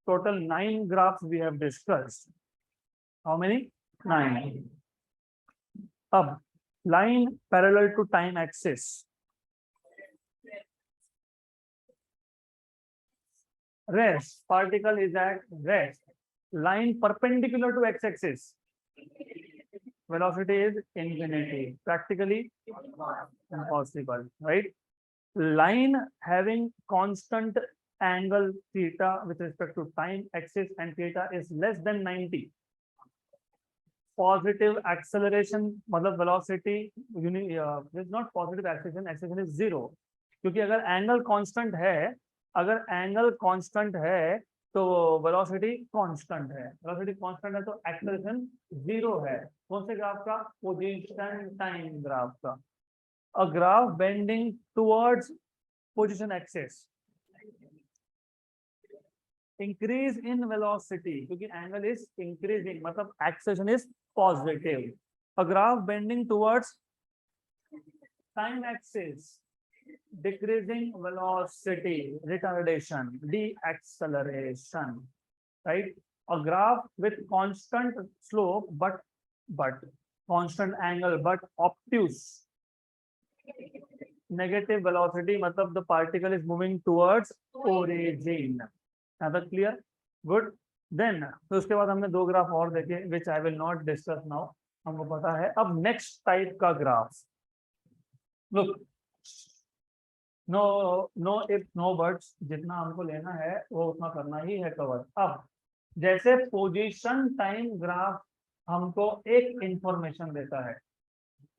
Total 9 graphs we have discussed. How many? 9. अब line parallel to time axis. Rest, particle is at rest. Line perpendicular to x-axis. Velocity is infinity. Practically impossible, right? Line having constant angle theta with respect to time axis and theta is less than 90. Positive acceleration मतलब velocity is not positive acceleration is 0. क्योंकि अगर angle constant है तो velocity constant है. Velocity constant है तो acceleration 0 है. कौन से ग्राफ का? पोजीशन टाइम ग्राफ का. A graph bending towards position axis, increase in velocity क्योंकि एंगल इज इंक्रीजिंग मतलब acceleration is positive. A graph bending towards time axis, decreasing velocity, retardation, deceleration, right? A graph with constant slope but constant angle but obtuse, negative velocity मतलब the particle is moving towards origin. Is that clear? Good. Then तो उसके बाद हमने 2 graph और देखे which I will not discuss now. हमको पता है. अब next type का graph. Look, no if no buts, जितना हमको लेना है वो उतना करना ही है कवर. अब जैसे पोजीशन टाइम ग्राफ हमको एक इंफॉर्मेशन देता है,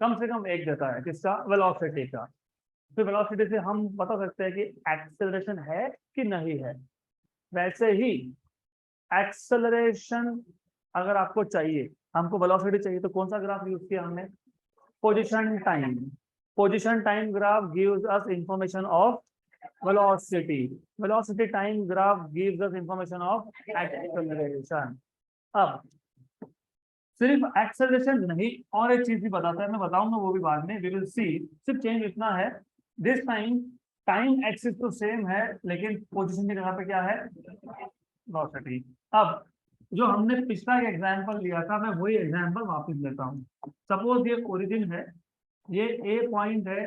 कम से कम एक देता है, किसका? वेलोसिटी का. तो वेलोसिटी से हम बता सकते हैं कि एक्सेलरेशन है कि नहीं है. वैसे ही एक्सेलरेशन अगर आपको चाहिए, हमको वेलोसिटी चाहिए, तो कौन सा ग्राफ यूज किया हमने? Position time. Position time graph gives us information of velocity. Velocity time graph gives us information of acceleration. अब सिर्फ acceleration नहीं, और एक चीज भी बताता है, मैं बताऊंगा वो भी बाद में. We will see. सिर्फ चेंज इतना है, this time एक्सिस तो सेम है लेकिन पोजीशन की जगह पे क्या है? वेलोसिटी. अब जो हमने पिछला एग्जांपल लिया था, मैं वही एग्जांपल वापस लेता हूँ. सपोज ये ओरिजिन है, ये ए पॉइंट है,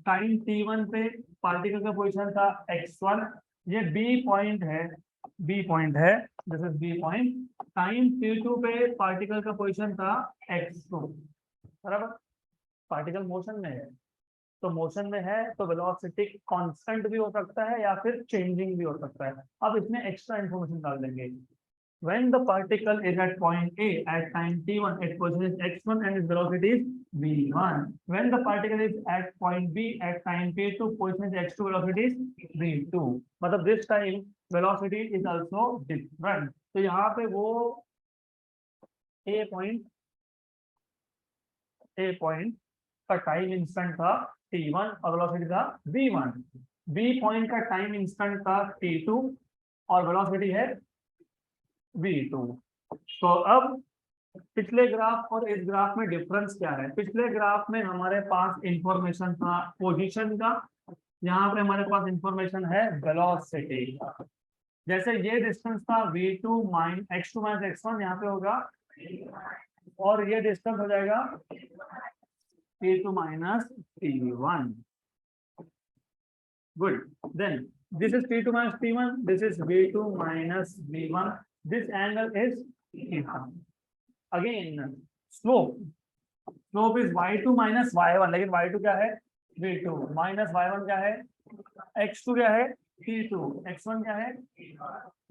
टाइम t1 पे पार्टिकल का पोजीशन था x1. ये बी पॉइंट है, बी पॉइंट है, this is B point. Time t2 पे पार्टिकल का पोजीशन था x2, बराबर। पार्टिकल मोशन में है, तो मोशन में है तो वेलोसिटी कांस्टेंट भी हो सकता है या फिर चेंजिंग भी हो सकता है। अब इसमें एक्स्ट्रा इंफॉर्मेशन डाल देंगे। When the particle is at point A at time t1, its position is x1 and its velocity is v1. When the particle is at point B at time t2, position is x2, velocity is v2. मतलब this time velocity is also different. तो यहाँ पे वो A point का time instant था t1 और velocity था v1। B point का टाइम इंस्टेंट था t2 और वेलोसिटी है v2। तो अब पिछले ग्राफ और इस ग्राफ में डिफरेंस क्या है? पिछले ग्राफ में हमारे पास इंफॉर्मेशन था पोजीशन का, यहाँ पे हमारे पास इंफॉर्मेशन है वेलोसिटी का। जैसे ये डिस्टेंस था v2 x2 माइनस x1, यहाँ पे होगा, और ये डिस्टेंस हो जाएगा t2 minus t1। Good, then this is t2 minus t1, this is v2 minus v1, this angle is theta. Again slope is y2 minus y1, लेकिन y2 क्या है v2, माइनस y1 क्या है x2, क्या है t2, x1 क्या है,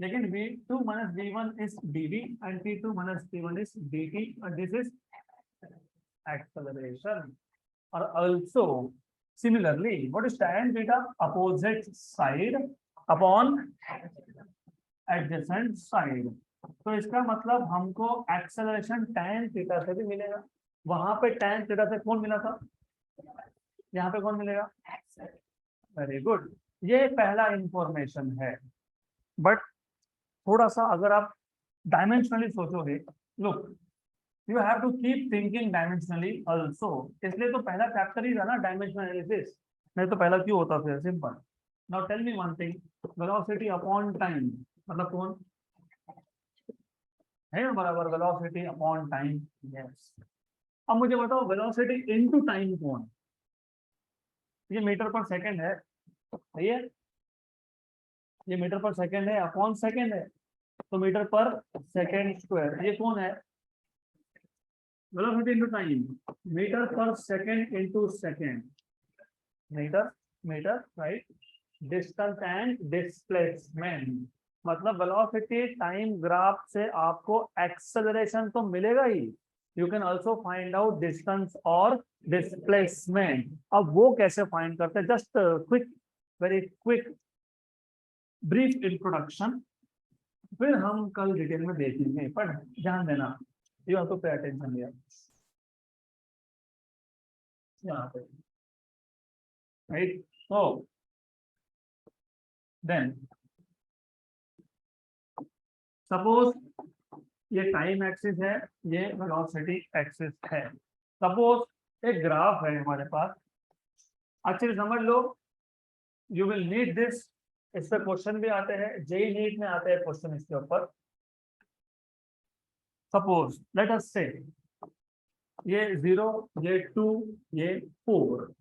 लेकिन v2 minus v1 is dv and t2 minus t1 is dt, and this is acceleration. और also similarly, what is tan theta? Opposite side upon adjacent side. तो इसका मतलब हमको एक्सेलरेशन tan थीटा से भी मिलेगा। वहां पे tan थीटा से कौन मिला था, यहाँ पे कौन मिलेगा? वेरी गुड, ये पहला इंफॉर्मेशन है। बट थोड़ा सा अगर आप डायमेंशनली सोचोगे, look you have to keep thinking dimensionally also, इसलिए तो पहला चैप्टर ही था ना डायमेंशनल एनालिसिस, नहीं तो पहला क्यों होता फिर? Simple. Now tell me one thing, velocity upon time मतलब कौन है ना, बराबर वेलोसिटी अपॉन टाइम, यस। अब मुझे बताओ वेलोसिटी इनटू टाइम कौन? ये मीटर पर सेकंड है, सही है, ये मीटर पर सेकंड है, अपॉन सेकंड है, तो मीटर पर सेकंड स्क्वायर। ये कौन है? Velocity into time, meter per second into second, meter right, distance and displacement. मतलब वेलोसिटी टाइम ग्राफ से आपको एक्सेलरेशन तो मिलेगा ही, you can also find out distance और डिस्प्लेसमेंट। अब वो कैसे फाइंड करते हैं? Just quick, very quick brief introduction, फिर हम कल डिटेल में देखेंगे। पर ध्यान देना, you have to pay attention here, यहाँ पे राइट। तो देन सपोज ये टाइम एक्सिस है, ये वेलोसिटी एक्सिस है। सपोज एक ग्राफ है हमारे पास, अच्छे से समझ लो, यू विल नीड दिस। इस पर क्वेश्चन भी आते हैं, जेई नीट में आते हैं क्वेश्चन इसके ऊपर। सपोज लेट अस से ये 0, ये 2, ये 4।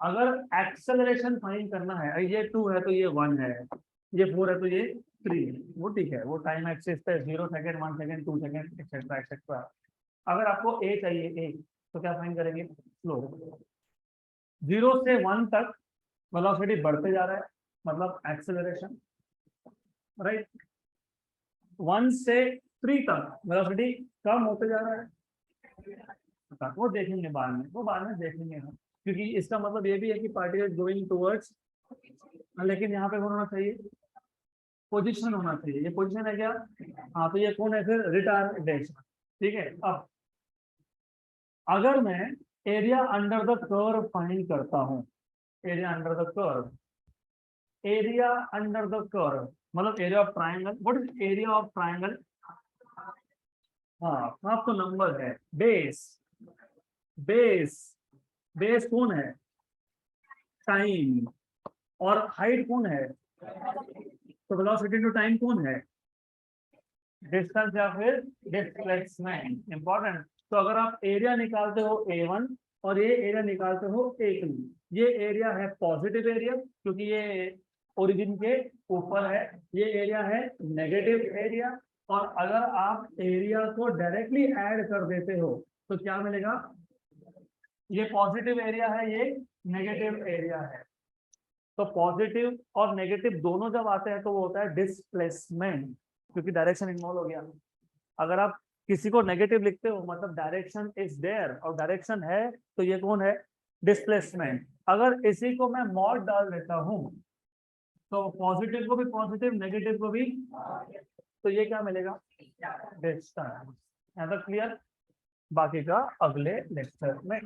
अगर एक्सेलरेशन फाइंड करना है, ये 2 है तो ये 1 है, ये 4 है तो ये 3 है, वो ठीक है, वो टाइम एक्सिस पे 0 second, 1 second, 2 second, etcetera etcetera. अगर आपको ए चाहिए, ए, तो क्या फाइंड करेंगे? स्लो, 0 से 1 तक वेलोसिटी बढ़ते जा रहा है, मतलब एक्सेलरेशन, राइट। 1 से 3 तक वेलोसिटी कम होते जा रहा है, वो देखेंगे बाद में, वो बाद में देखेंगे हम, क्योंकि इसका मतलब ये भी है कि पार्टिकल गोइंग टुवर्ड्स, लेकिन यहाँ पे कौन होना चाहिए? पोजीशन होना चाहिए। ये पोजीशन है क्या? हाँ, तो ये कौन है फिर? रिटार्डेशन, ठीक है। अब अगर मैं area under the curve find करता हूँ, area under the curve, area under the curve मतलब area of triangle. What is area of triangle? हाँ, हाफ तो नंबर है, बेस, बेस, बेस कौन है? टाइम, और हाइट कौन है? तो वेलोसिटी टू टाइम कौन है? डिस्टेंस या फिर डिस्प्लेसमेंट, इंपॉर्टेंट। तो अगर आप एरिया निकालते हो A1 और ये एरिया निकालते हो A2, ये एरिया है पॉजिटिव एरिया, क्योंकि ये ओरिजिन के ऊपर है, ये एरिया है नेगेटिव एरिया। और अगर आप एरिया को डायरेक्टली ऐड कर देते हो तो क्या मिलेगा, ये पॉजिटिव एरिया है, ये नेगेटिव एरिया है। तो पॉजिटिव और नेगेटिव दोनों जब आते हैं तो वो होता है डिस्प्लेसमेंट, क्योंकि डायरेक्शन इन्वॉल्व हो गया। अगर आप किसी को नेगेटिव लिखते हो मतलब डायरेक्शन इज देयर और डायरेक्शन है, तो ये कौन है, डिस्प्लेसमेंट। अगर इसी को मैं मॉड डाल देता हूं तो पॉजिटिव को भी पॉजिटिव, नेगेटिव को भी, तो ये क्या मिलेगा, डिस्टेंस। यहाँ तक क्लियर, बाकी का अगले लेक्चर में।